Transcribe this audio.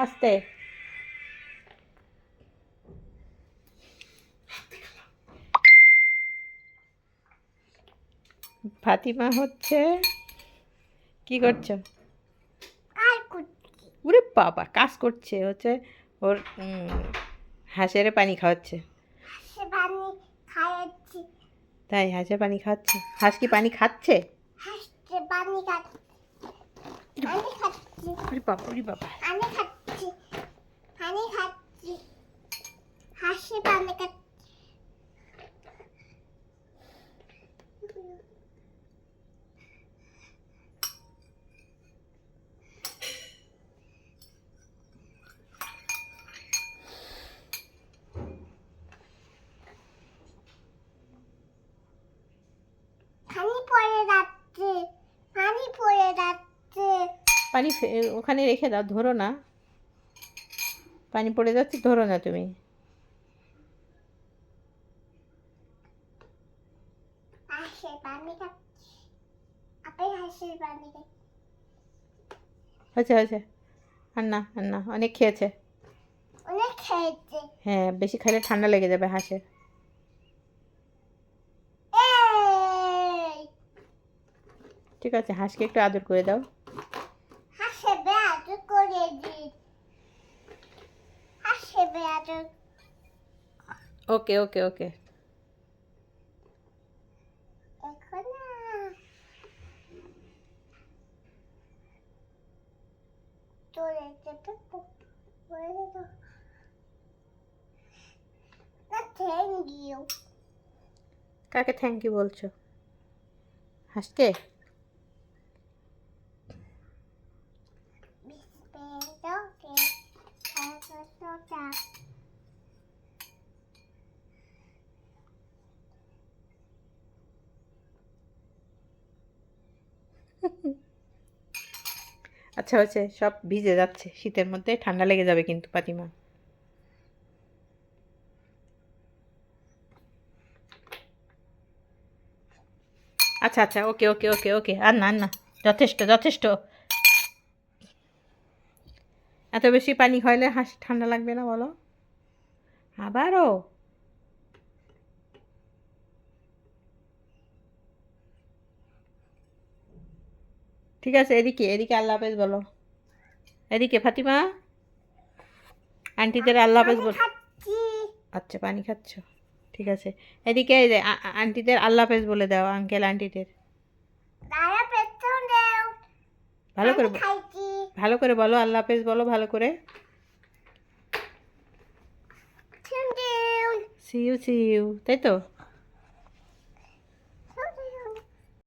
আস্তে। ফাতিমা হচ্ছে কি করছো? ওরে বাবা, কাজ করছে হচ্ছে ওর হাঁসের পানি খাওয়াচ্ছে। তাই হাঁসের পানি খাওয়াচ্ছে? হাঁস কি পানি খাচ্ছে? ওরে বাবা, ওরে বাবা। পানি ওখানে রেখে দাও, ধরো না। পানি পড়ে যাচ্ছে, ধরো না তুমি। হয়েছে হয়েছে, আর না আর না, অনেক খেয়েছে। হ্যাঁ, বেশি খাইলে ঠান্ডা লেগে যাবে হাঁসের। ঠিক আছে, হাঁসকে একটু আদর করে দাও। ওকে ওকে ওকে। কাকে থ্যাংক ইউ বলছো? হাঁসকে? আচ্ছা হয়েছে, সব ভিজে যাচ্ছে, শীতের মধ্যে ঠান্ডা লেগে যাবে কিন্তু ফাতিমা। আচ্ছা আচ্ছা, ওকে ওকে ওকে ওকে, আর না আর না, যথেষ্ট যথেষ্ট। এত বেশি পানি খাইলে হাঁস ঠান্ডা লাগবে না বলো? আবারও? ঠিক আছে, এদিকে এদিকে আল্লাহ হাফেজ বলো। এদিকে ফাতিমা, আন্টিদের আল্লাহ হাফেজ বল। আচ্ছা, পানি খাচ্ছ, ঠিক আছে। এদিকে এই যে আন্টিদের আল্লাহ হাফেজ বলে দাও, আঙ্কেল আন্টিদের। ভালো করে ভালো করে বলো, আল্লাহ হাফেজ বলো ভালো করে। সি ইউ, তাই তো?